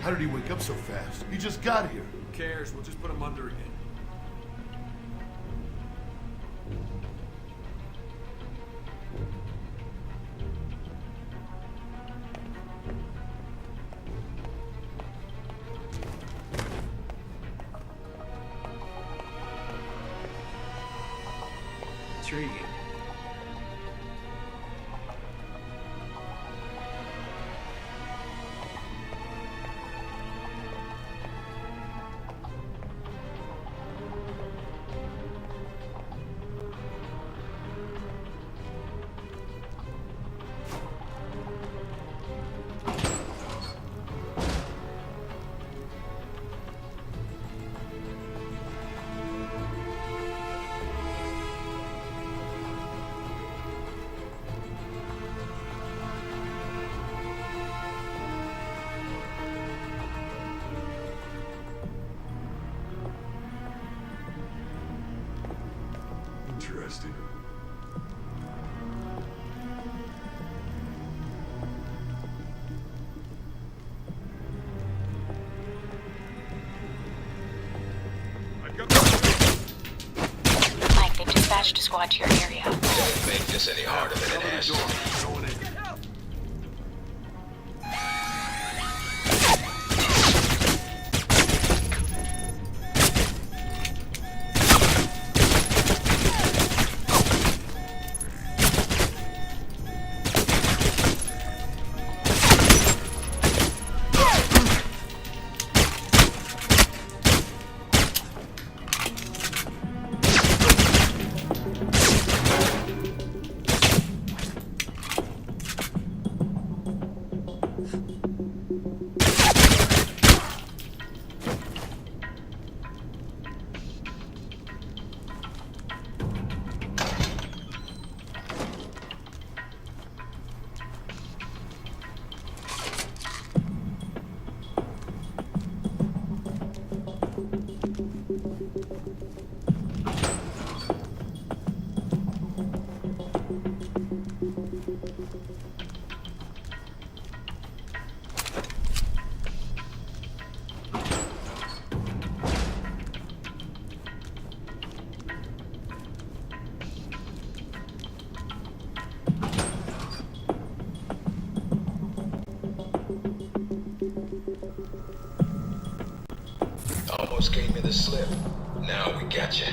How did he wake up so fast? He just got here. Who cares? We'll just put him under again. Intriguing. Interesting. Mike, they've dispatched a squad to your area. Don't make this any harder than it has to be. Going in. Almost gave me the slip. Now we got you.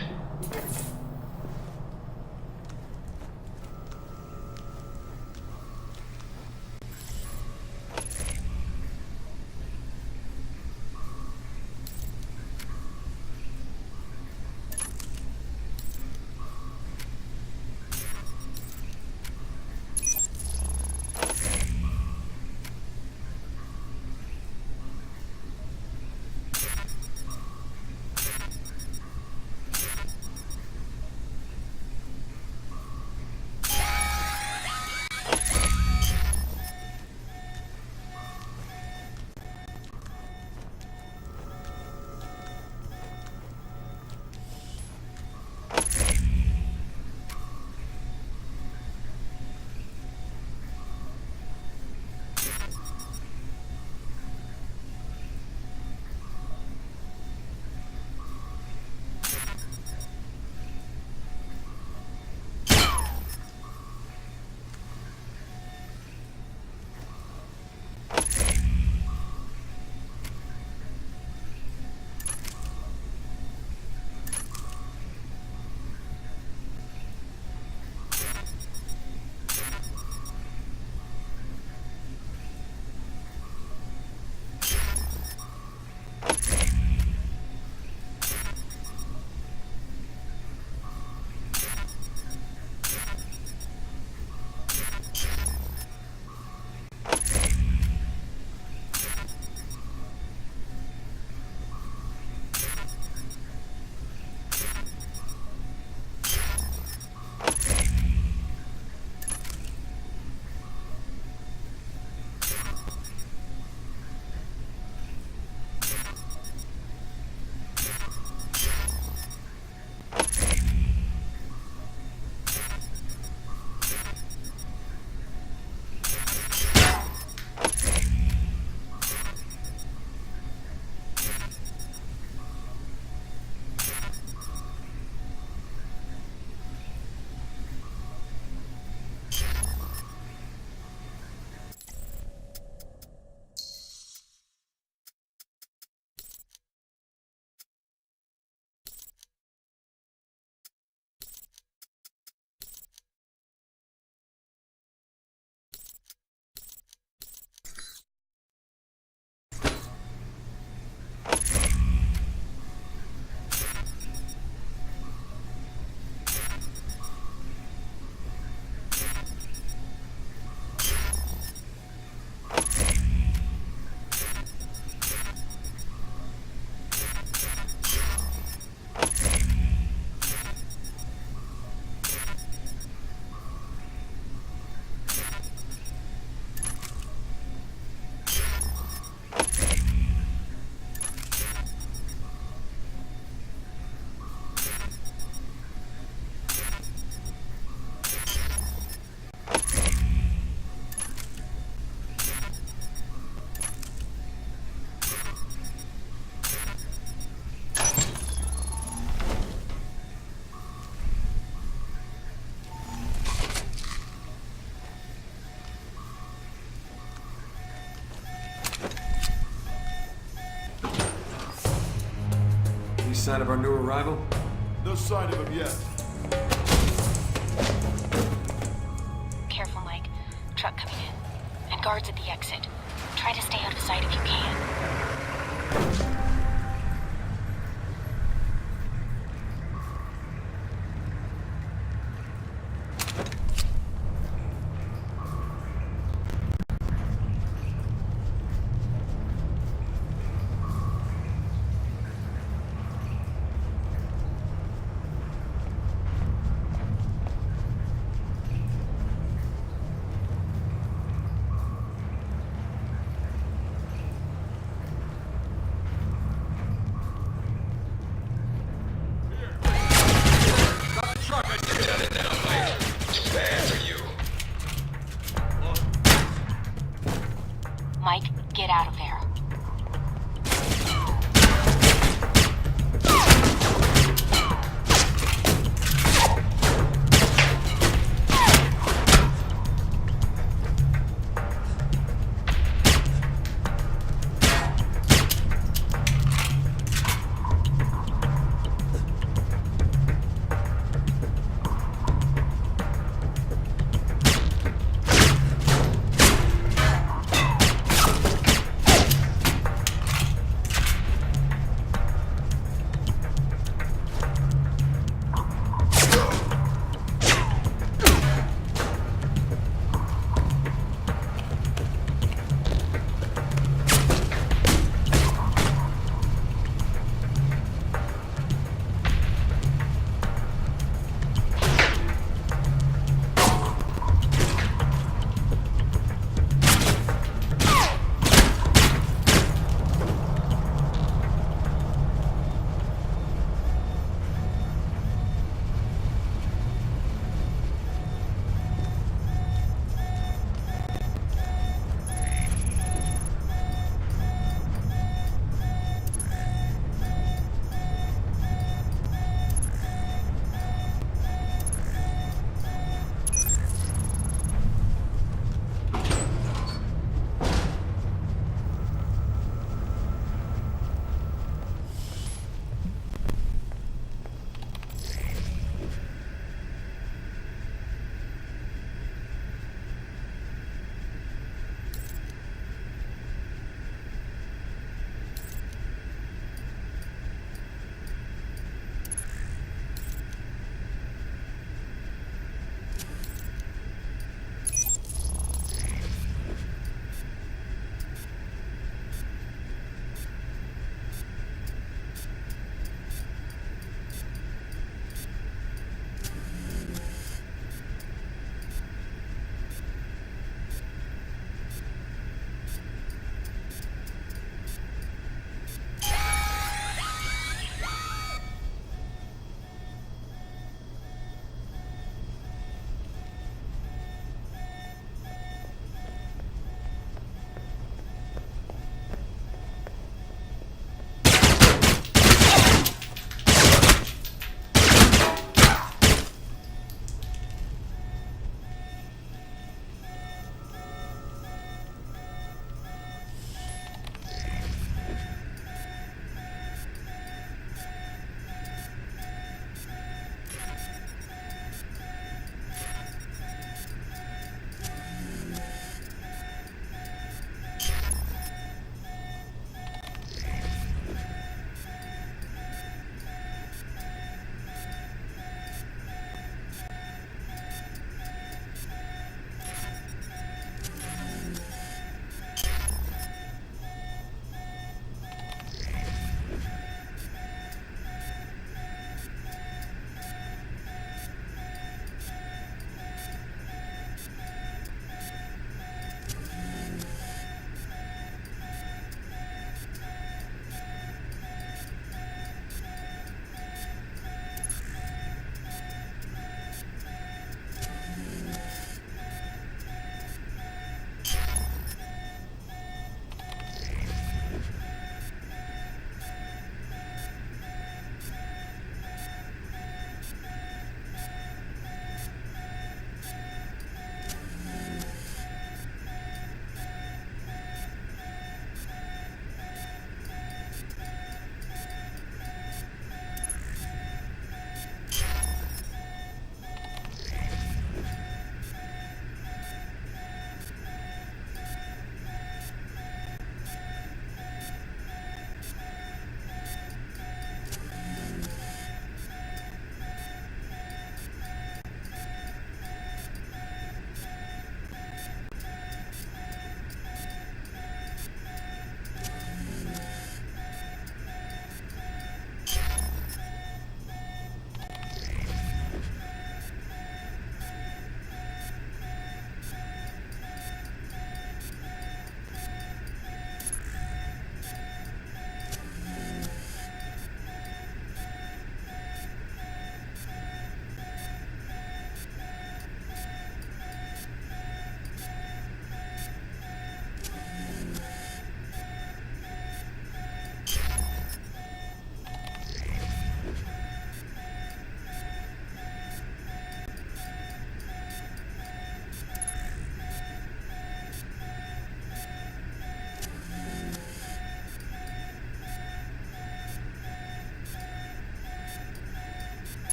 Any sign of our new arrival? No sign of him yet. Careful, Mike. Truck coming in. And guards at the exit. Try to stay out of sight if you can.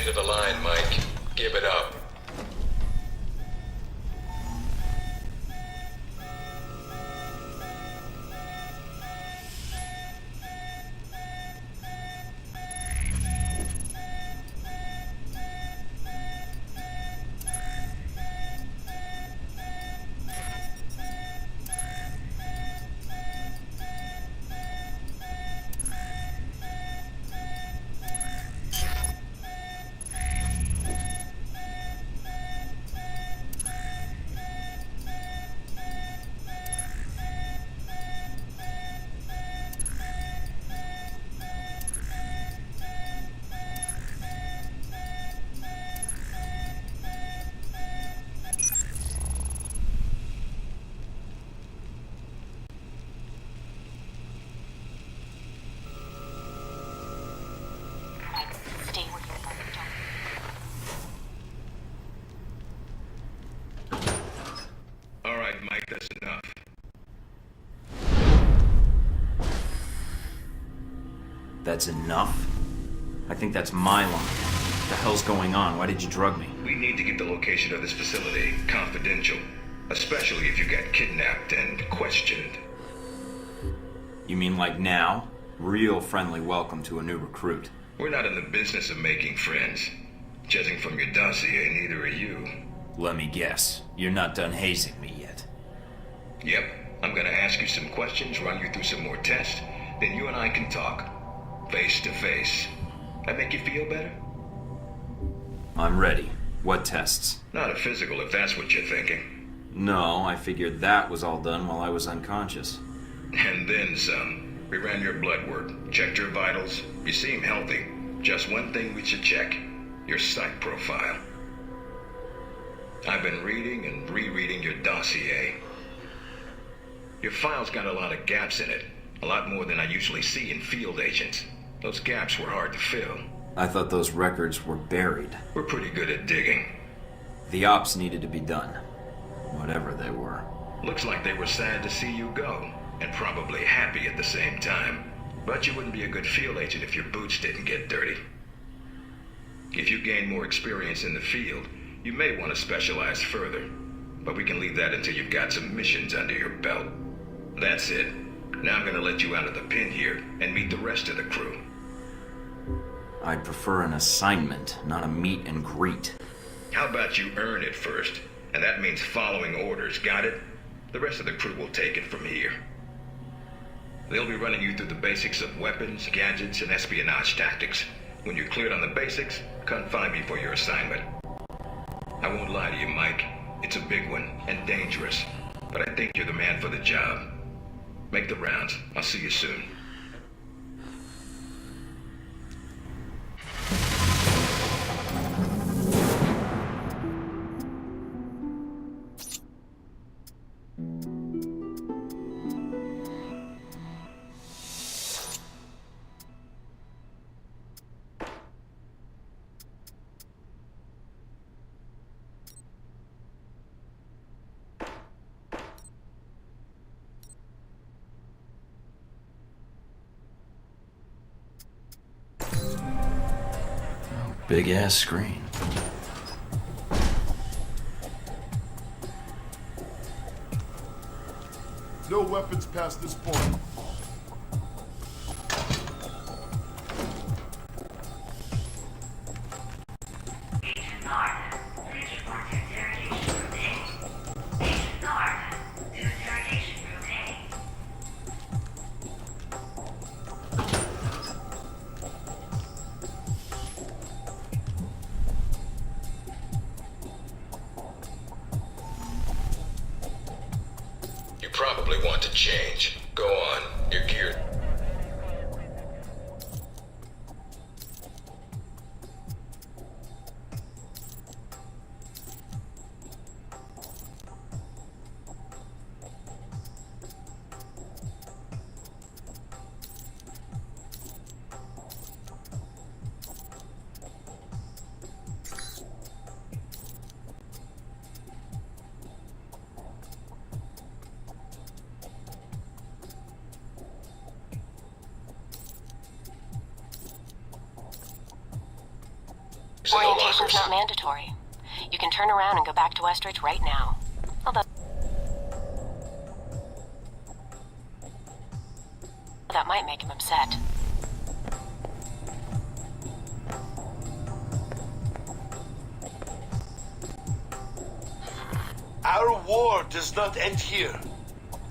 end of the line, Mike. Give it up. Stay where you are. All right, Mike, that's enough. That's enough? I think that's my line. What the hell's going on? Why did you drug me? We need to get the location of this facility confidential, especially if you got kidnapped and questioned. You mean like now? Real friendly welcome to a new recruit. We're not in the business of making friends. Judging from your dossier, neither are you. Let me guess. You're not done hazing me yet. Yep, I'm gonna ask you some questions, run you through some more tests, then you and I can talk. Face to face. That make you feel better? I'm ready. What tests? Not a physical, if that's what you're thinking. No, I figured that was all done while I was unconscious. And then some. We ran your blood work, checked your vitals. You seem healthy. Just one thing we should check. Your psych profile. I've been reading and rereading your dossier. Your file's got a lot of gaps in it. A lot more than I usually see in field agents. Those gaps were hard to fill. I thought those records were buried. We're pretty good at digging. The ops needed to be done. Whatever they were. Looks like they were sad to see you go, and probably happy at the same time. But you wouldn't be a good field agent if your boots didn't get dirty. If you gain more experience in the field, you may want to specialize further. But we can leave that until you've got some missions under your belt. That's it. Now I'm gonna let you out of the pen here and meet the rest of the crew. I'd prefer an assignment, not a meet and greet. How about you earn it first? And that means following orders, got it? The rest of the crew will take it from here. They'll be running you through the basics of weapons, gadgets, and espionage tactics. When you're cleared on the basics, come find me for your assignment. I won't lie to you, Mike. It's a big one, and dangerous. But I think you're the man for the job. Make the rounds. I'll see you soon. Big ass screen. No weapons past this point. Probably want to change. Go on, you're geared. Cell Orientation's lockers. not mandatory. You can turn around and go back to Westridge right now. Although that might make him upset. Our war does not end here.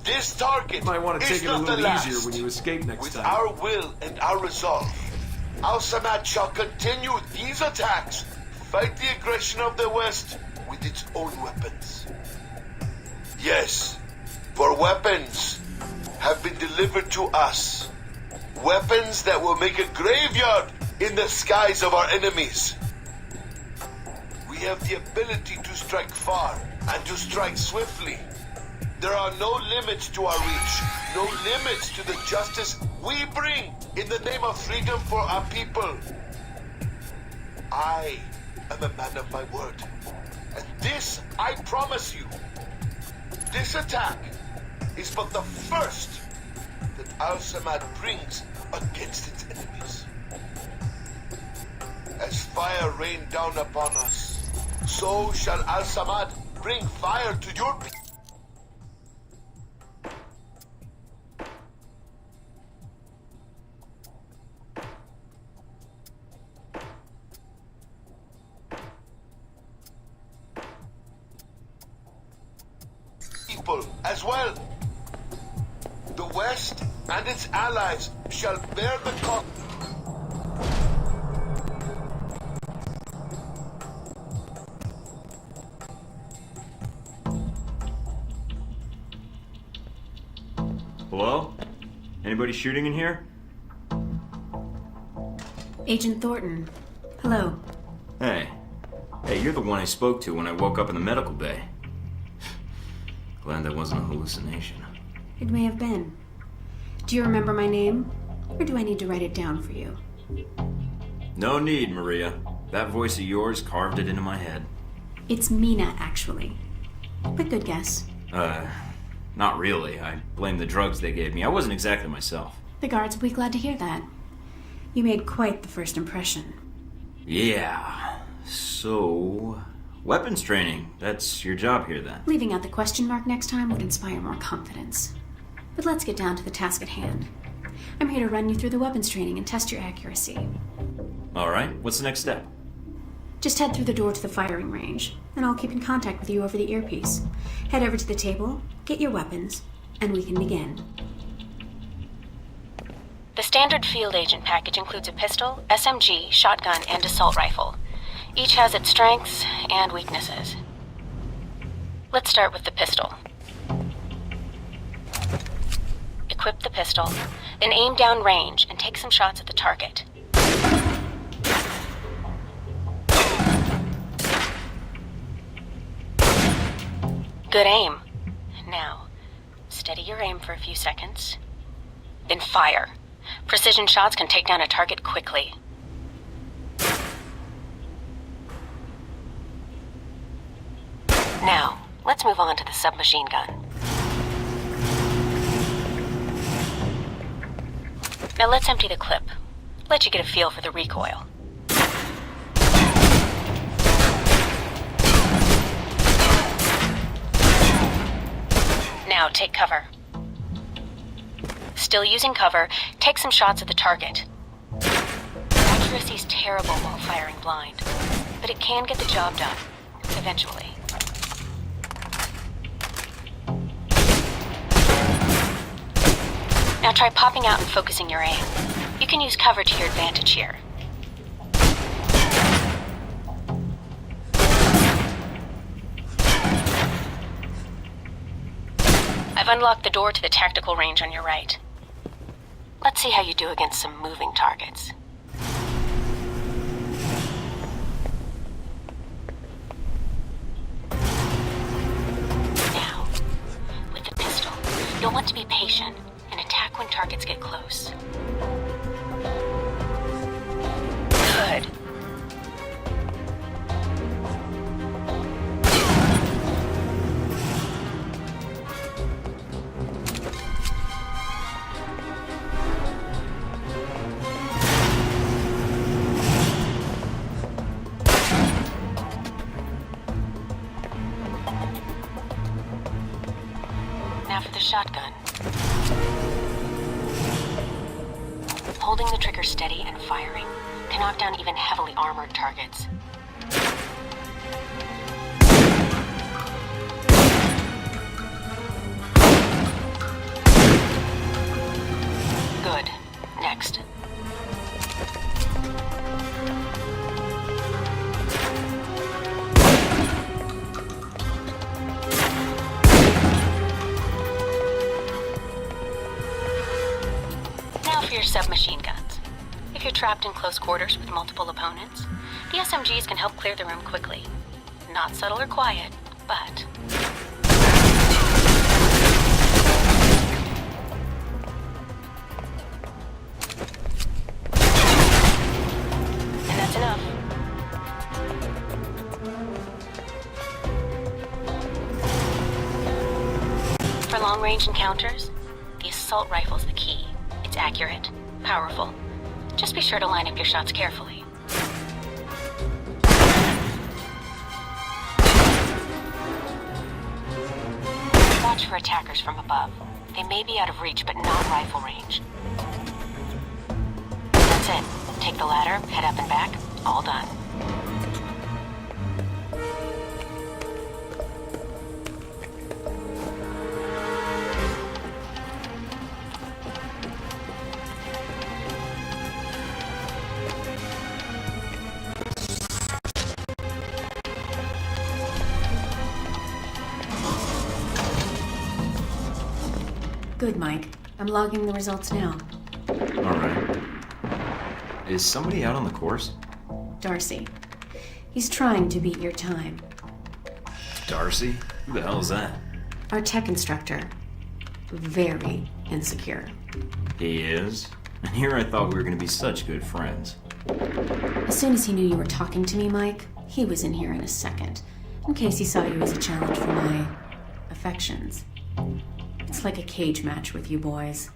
This target You might want to is take it a not the little last. easier when you escape next With time. our will and our resolve, Al-Samad shall continue these attacks, fight the aggression of the West with its own weapons. Yes, for weapons have been delivered to us. Weapons that will make a graveyard in the skies of our enemies. We have the ability to strike far and to strike swiftly. There are no limits to our reach, no limits to the justice we bring in the name of freedom for our people. I am a man of my word, and this I promise you. This attack is but the first that Al-Samad brings against its enemies. As fire rained down upon us, so shall Al-Samad bring fire to your people. As well. The West and its allies shall bear the cost. Hello? Anybody shooting in here? Agent Thornton. Hello. Hey. Hey, you're the one I spoke to when I woke up in the medical bay. Glad that wasn't a hallucination. It may have been. Do you remember my name? Or do I need to write it down for you? No need, Maria. That voice of yours carved it into my head. It's Mina, actually. But good guess. Not really. I blame the drugs they gave me. I wasn't exactly myself. The guards will be glad to hear that. You made quite the first impression. Yeah. So... weapons training. That's your job here, then. Leaving out the question mark next time would inspire more confidence. But let's get down to the task at hand. I'm here to run you through the weapons training and test your accuracy. Alright, what's the next step? Just head through the door to the firing range, and I'll keep in contact with you over the earpiece. Head over to the table, get your weapons, and we can begin. The standard field agent package includes a pistol, SMG, shotgun, and assault rifle. Each has its strengths and weaknesses. Let's start with the pistol. Equip the pistol, then aim down range and take some shots at the target. Good aim. Now, steady your aim for a few seconds. Then fire. Precision shots can take down a target quickly. Now, let's move on to the submachine gun. Now let's empty the clip. Let you get a feel for the recoil. Now take cover. Still using cover, take some shots at the target. Accuracy's terrible while firing blind, but it can get the job done, eventually. Now try popping out and focusing your aim. You can use cover to your advantage here. I've unlocked the door to the tactical range on your right. Let's see how you do against some moving targets. Now, with the pistol, you'll want to be patient and attack when targets get close. Good. shotgun. Holding the trigger steady and firing can knock down even heavily armored targets. Good. Next. Now for your submachine guns. If you're trapped in close quarters with multiple opponents, the SMGs can help clear the room quickly. Not subtle or quiet, but... And that's enough. For long-range encounters, the assault rifle's the key. It's accurate, powerful. Just be sure to line up your shots carefully. Watch for attackers from above. They may be out of reach, but not rifle range. That's it. Take the ladder, head up and back. All done. Good, Mike. I'm logging the results now. Alright. Is somebody out on the course? Darcy. He's trying to beat your time. Darcy? Who the hell is that? Our tech instructor. Very insecure. He is? And here I thought we were going to be such good friends. As soon as he knew you were talking to me, Mike, he was in here in a second. In case he saw you as a challenge for my affections. It's like a cage match with you boys.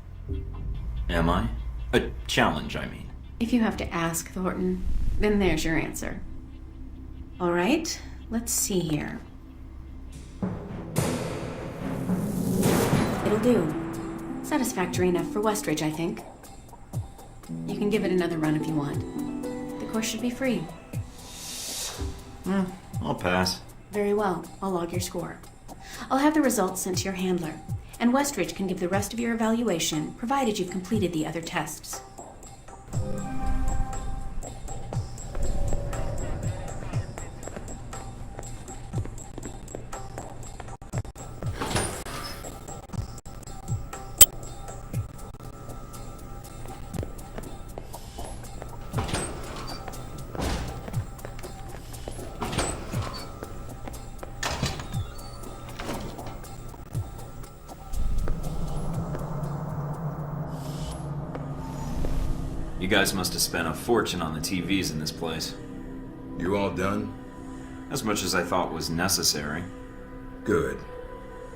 Am I? A challenge, I mean. If you have to ask, Thornton, then there's your answer. All right, let's see here. It'll do. Satisfactory enough for Westridge, I think. You can give it another run if you want. The course should be free. I'll pass. Very well. I'll log your score. I'll have the results sent to your handler, and Westridge can give the rest of your evaluation, provided you've completed the other tests. You guys must have spent a fortune on the TVs in this place. You all done? As much as I thought was necessary. Good.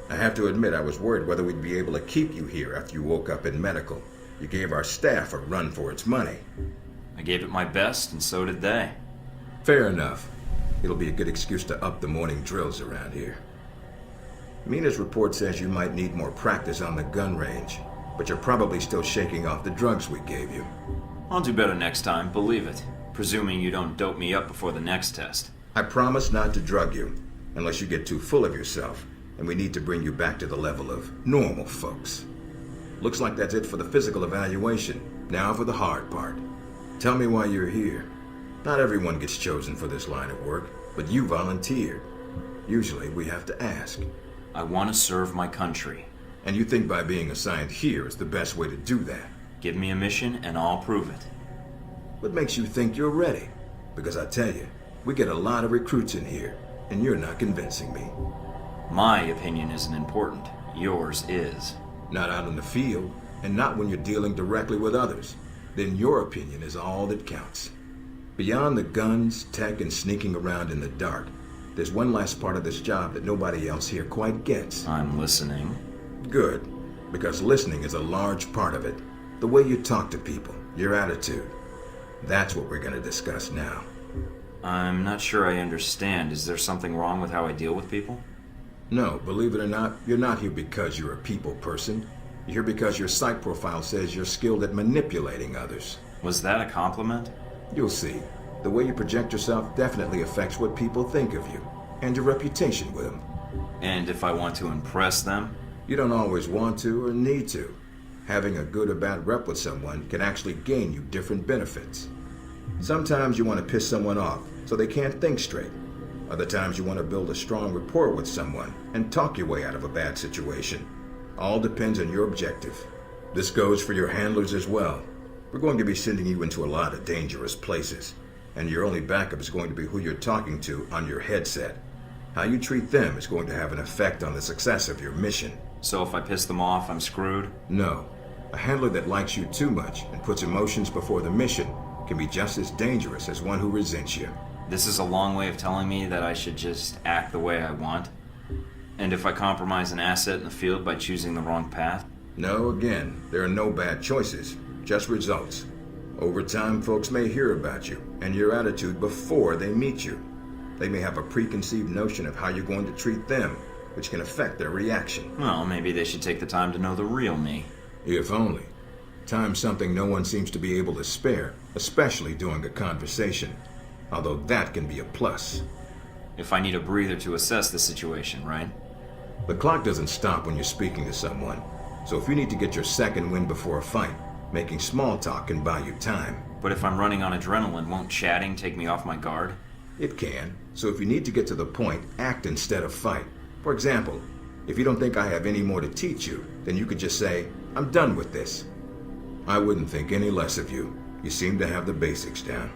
I have to admit I was worried whether we'd be able to keep you here after you woke up in medical. You gave our staff a run for its money. I gave it my best, and so did they. Fair enough. It'll be a good excuse to up the morning drills around here. Mina's report says you might need more practice on the gun range, but you're probably still shaking off the drugs we gave you. I'll do better next time, believe it. Presuming you don't dope me up before the next test. I promise not to drug you, unless you get too full of yourself, and we need to bring you back to the level of normal folks. Looks like that's it for the physical evaluation. Now for the hard part. Tell me why you're here. Not everyone gets chosen for this line of work, but you volunteered. Usually we have to ask. I want to serve my country. And you think by being assigned here is the best way to do that? Give me a mission and I'll prove it. What makes you think you're ready? Because I tell you, we get a lot of recruits in here, and you're not convincing me. My opinion isn't important. Yours is. Not out in the field, and not when you're dealing directly with others. Then your opinion is all that counts. Beyond the guns, tech, and sneaking around in the dark, there's one last part of this job that nobody else here quite gets. I'm listening. Good, because listening is a large part of it. The way you talk to people, your attitude. That's what we're going to discuss now. I'm not sure I understand. Is there something wrong with how I deal with people? No, believe it or not, you're not here because you're a people person. You're here because your psych profile says you're skilled at manipulating others. Was that a compliment? You'll see. The way you project yourself definitely affects what people think of you, and your reputation with them. And if I want to impress them? You don't always want to or need to. Having a good or bad rep with someone can actually gain you different benefits. Sometimes you want to piss someone off so they can't think straight. Other times you want to build a strong rapport with someone and talk your way out of a bad situation. All depends on your objective. This goes for your handlers as well. We're going to be sending you into a lot of dangerous places, and your only backup is going to be who you're talking to on your headset. How you treat them is going to have an effect on the success of your mission. So if I piss them off, I'm screwed? No. A handler that likes you too much and puts emotions before the mission can be just as dangerous as one who resents you. This is a long way of telling me that I should just act the way I want? And if I compromise an asset in the field by choosing the wrong path? No, again, there are no bad choices, just results. Over time, folks may hear about you and your attitude before they meet you. They may have a preconceived notion of how you're going to treat them, which can affect their reaction. Well, maybe they should take the time to know the real me. If only. Time's something no one seems to be able to spare, especially during a conversation. Although that can be a plus. If I need a breather to assess the situation, right? The clock doesn't stop when you're speaking to someone. So if you need to get your second win before a fight, making small talk can buy you time. But if I'm running on adrenaline, won't chatting take me off my guard? It can. So if you need to get to the point, act instead of fight. For example, if you don't think I have any more to teach you, then you could just say, I'm done with this. I wouldn't think any less of you. You seem to have the basics down.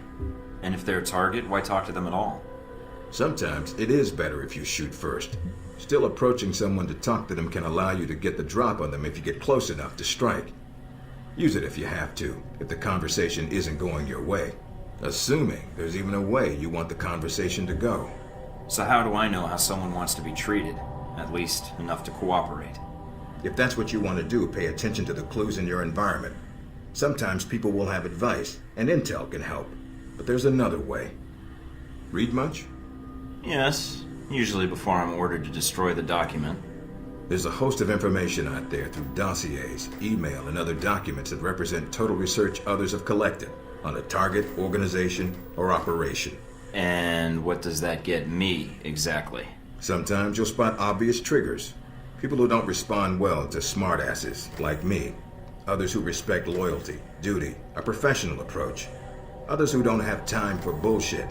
And if they're a target, why talk to them at all? Sometimes it is better if you shoot first. Still, approaching someone to talk to them can allow you to get the drop on them if you get close enough to strike. Use it if you have to, if the conversation isn't going your way. Assuming there's even a way you want the conversation to go. So how do I know how someone wants to be treated? At least enough to cooperate. If that's what you want to do, pay attention to the clues in your environment. Sometimes people will have advice, and intel can help. But there's another way. Read much? Yes, usually before I'm ordered to destroy the document. There's a host of information out there through dossiers, email, and other documents that represent total research others have collected on a target, organization, or operation. And what does that get me, exactly? Sometimes you'll spot obvious triggers. People who don't respond well to smartasses, like me. Others who respect loyalty, duty, a professional approach. Others who don't have time for bullshit,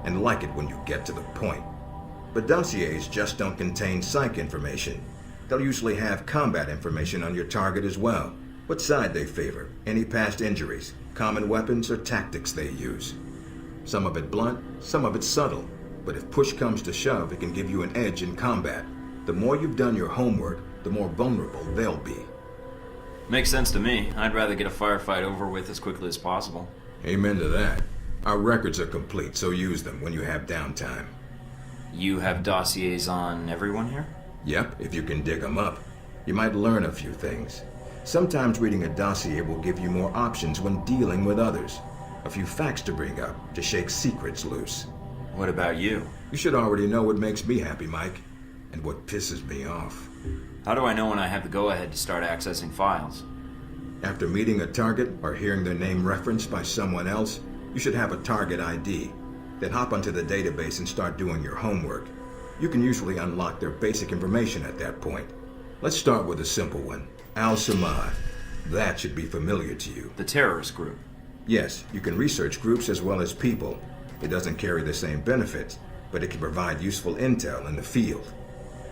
and like it when you get to the point. But dossiers just don't contain psych information. They'll usually have combat information on your target as well. What side they favor, any past injuries, common weapons or tactics they use. Some of it blunt, some of it subtle. But if push comes to shove, it can give you an edge in combat. The more you've done your homework, the more vulnerable they'll be. Makes sense to me. I'd rather get a firefight over with as quickly as possible. Amen to that. Our records are complete, so use them when you have downtime. You have dossiers on everyone here? Yep, if you can dig them up. You might learn a few things. Sometimes reading a dossier will give you more options when dealing with others. A few facts to bring up, to shake secrets loose. What about you? You should already know what makes me happy, Mike, and what pisses me off. How do I know when I have the go-ahead to start accessing files? After meeting a target or hearing their name referenced by someone else, you should have a target ID. Then hop onto the database and start doing your homework. You can usually unlock their basic information at that point. Let's start with a simple one. Al-Samad. That should be familiar to you. The terrorist group. Yes, you can research groups as well as people. It doesn't carry the same benefits, but it can provide useful intel in the field.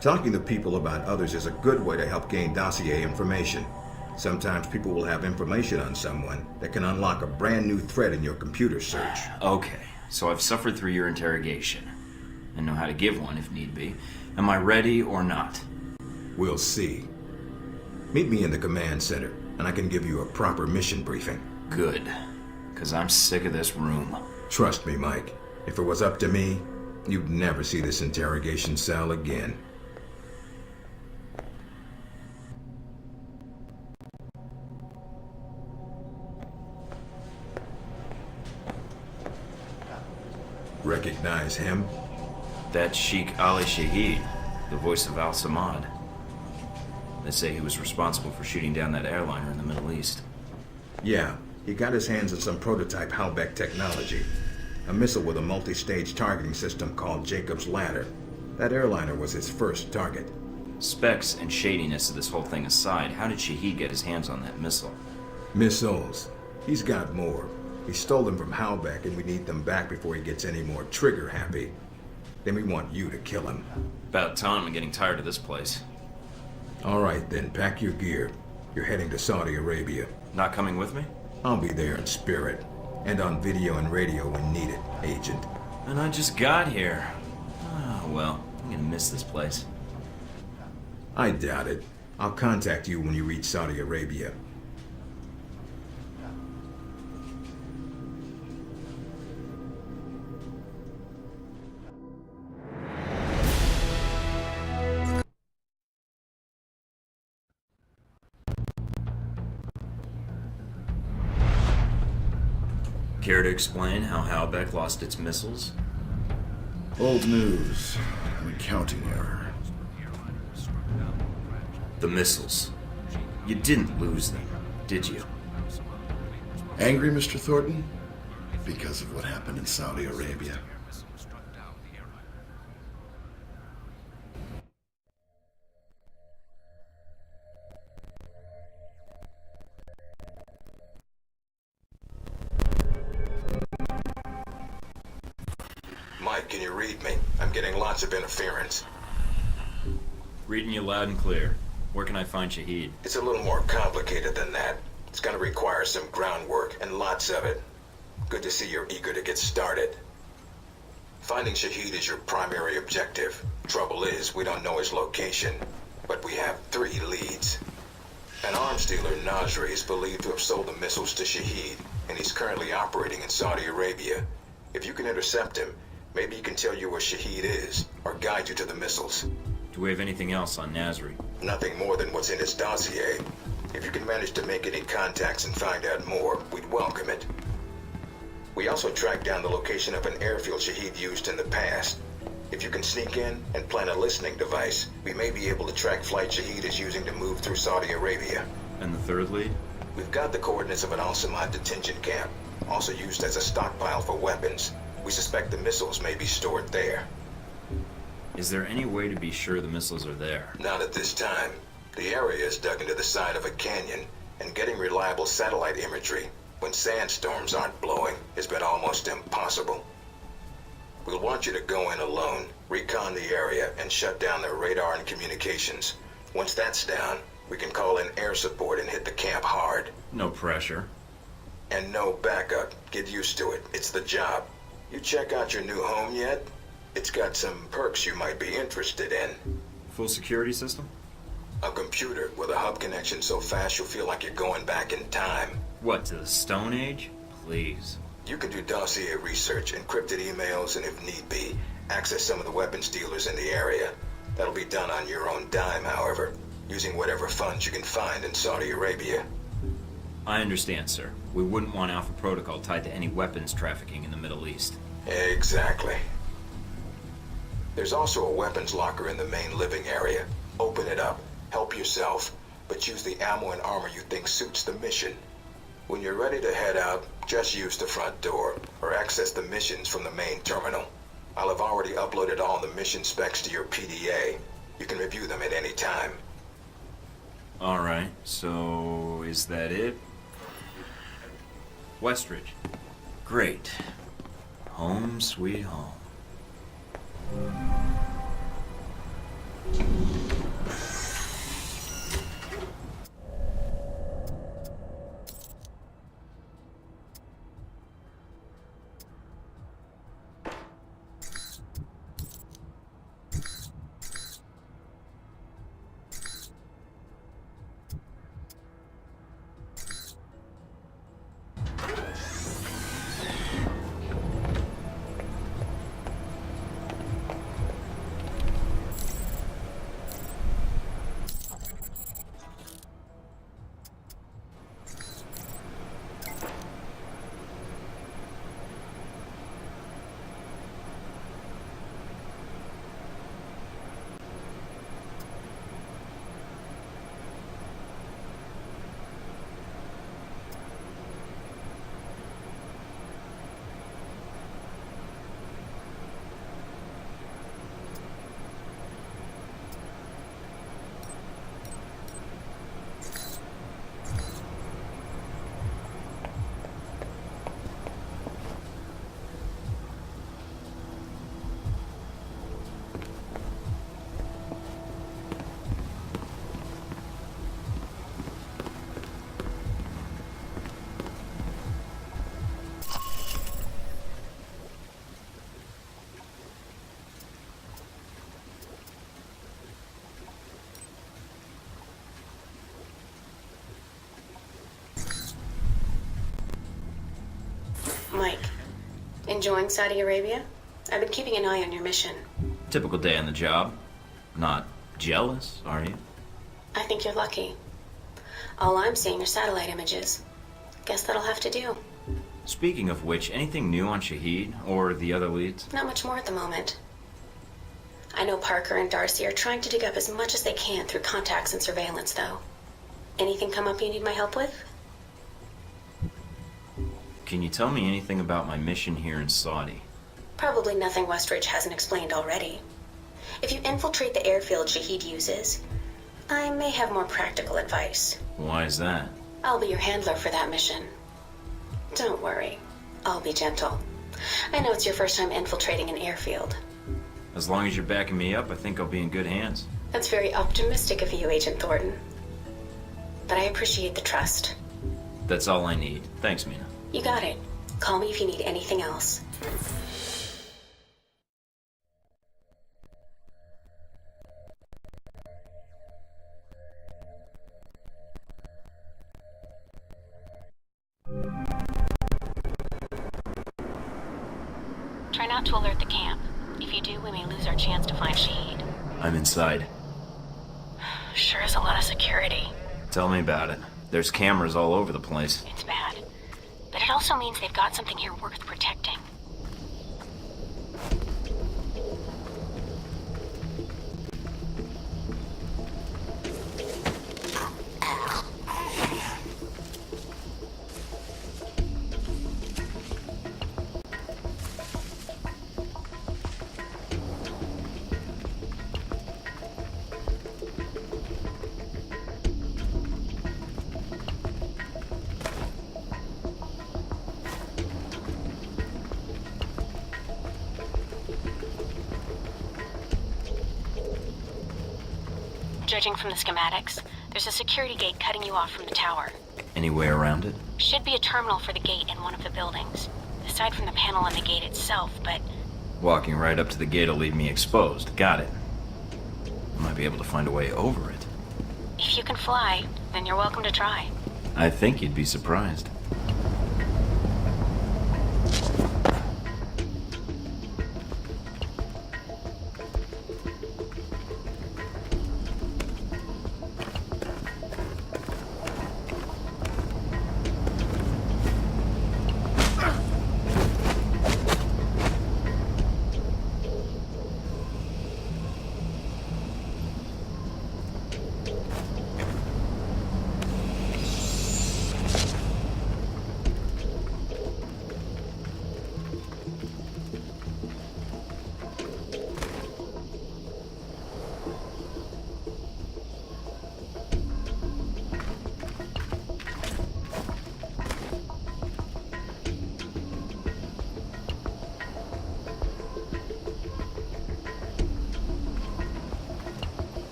Talking to people about others is a good way to help gain dossier information. Sometimes people will have information on someone that can unlock a brand new thread in your computer search. Okay, so I've suffered through your interrogation and know how to give one if need be. Am I ready or not? We'll see. Meet me in the command center, and I can give you a proper mission briefing. Good, because I'm sick of this room. Trust me, Mike. If it was up to me, you'd never see this interrogation cell again. Recognize him? That's Sheikh Ali Shahid. The voice of Al Samad. They say he was responsible for shooting down that airliner in the Middle East. Yeah, he got his hands on some prototype Halbeck technology. A missile with a multi-stage targeting system called Jacob's Ladder. That airliner was his first target. Specs and shadiness of this whole thing aside, how did Shahid get his hands on that missile? Missiles. He's got more. He stole them from Halbeck, and we need them back before he gets any more trigger-happy. Then we want you to kill him. About time. I'm getting tired of this place. All right, then, pack your gear. You're heading to Saudi Arabia. Not coming with me? I'll be there in spirit. And on video and radio when needed, Agent. And I just got here. Oh, well, I'm gonna miss this place. I doubt it. I'll contact you when you reach Saudi Arabia. Care to explain how Halbeck lost its missiles? Old news. An accounting error. The missiles. You didn't lose them, did you? Angry, Mr. Thornton? Because of what happened in Saudi Arabia. Mike, can you read me? I'm getting lots of interference. Reading you loud and clear. Where can I find Shahid? It's a little more complicated than that. It's gonna require some groundwork, and lots of it. Good to see you're eager to get started. Finding Shahid is your primary objective. Trouble is, we don't know his location, but we have 3 leads. An arms dealer, Nasri, is believed to have sold the missiles to Shahid, and he's currently operating in Saudi Arabia. If you can intercept him, maybe he can tell you where Shahid is, or guide you to the missiles. Do we have anything else on Nasri? Nothing more than what's in his dossier. If you can manage to make any contacts and find out more, we'd welcome it. We also tracked down the location of an airfield Shahid used in the past. If you can sneak in and plant a listening device, we may be able to track flight Shahid is using to move through Saudi Arabia. And the third lead? We've got the coordinates of an Al-Samad detention camp, also used as a stockpile for weapons. We suspect the missiles may be stored there. Is there any way to be sure the missiles are there? Not at this time. The area is dug into the side of a canyon, and getting reliable satellite imagery when sandstorms aren't blowing has been almost impossible. We'll want you to go in alone, recon the area, and shut down their radar and communications. Once that's down, we can call in air support and hit the camp hard. No pressure. And no backup. Get used to it. It's the job. You check out your new home yet? It's got some perks you might be interested in. Full security system? A computer with a hub connection so fast you'll feel like you're going back in time. What, to the Stone Age? Please. You can do dossier research, encrypted emails, and if need be, access some of the weapons dealers in the area. That'll be done on your own dime, however, using whatever funds you can find in Saudi Arabia. I understand, sir. We wouldn't want Alpha Protocol tied to any weapons trafficking in the Middle East. Exactly. There's also a weapons locker in the main living area. Open it up, help yourself, but use the ammo and armor you think suits the mission. When you're ready to head out, just use the front door, or access the missions from the main terminal. I'll have already uploaded all the mission specs to your PDA. You can review them at any time. Alright, so is that it? Westridge. Great. Home sweet home. Mike, enjoying Saudi Arabia? I've been keeping an eye on your mission. Typical day on the job. Not jealous, are you? I think you're lucky. All I'm seeing are satellite images. Guess that'll have to do. Speaking of which, anything new on Shahid or the other leads? Not much more at the moment. I know Parker and Darcy are trying to dig up as much as they can through contacts and surveillance, though. Anything come up you need my help with? Can you tell me anything about my mission here in Saudi? Probably nothing Westridge hasn't explained already. If you infiltrate the airfield Shahid uses, I may have more practical advice. Why is that? I'll be your handler for that mission. Don't worry. I'll be gentle. I know it's your first time infiltrating an airfield. As long as you're backing me up, I think I'll be in good hands. That's very optimistic of you, Agent Thornton. But I appreciate the trust. That's all I need. Thanks, Mina. You got it. Call me if you need anything else. Try not to alert the camp. If you do, we may lose our chance to find Shahid. I'm inside. Sure is a lot of security. Tell me about it. There's cameras all over the place. It's bad. But it also means they've got something here worth protecting. Judging from the schematics, there's a security gate cutting you off from the tower. Any way around it? Should be a terminal for the gate in one of the buildings. Aside from the panel on the gate itself, but... Walking right up to the gate will leave me exposed. Got it. I might be able to find a way over it. if you can fly, then you're welcome to try. I think you'd be surprised.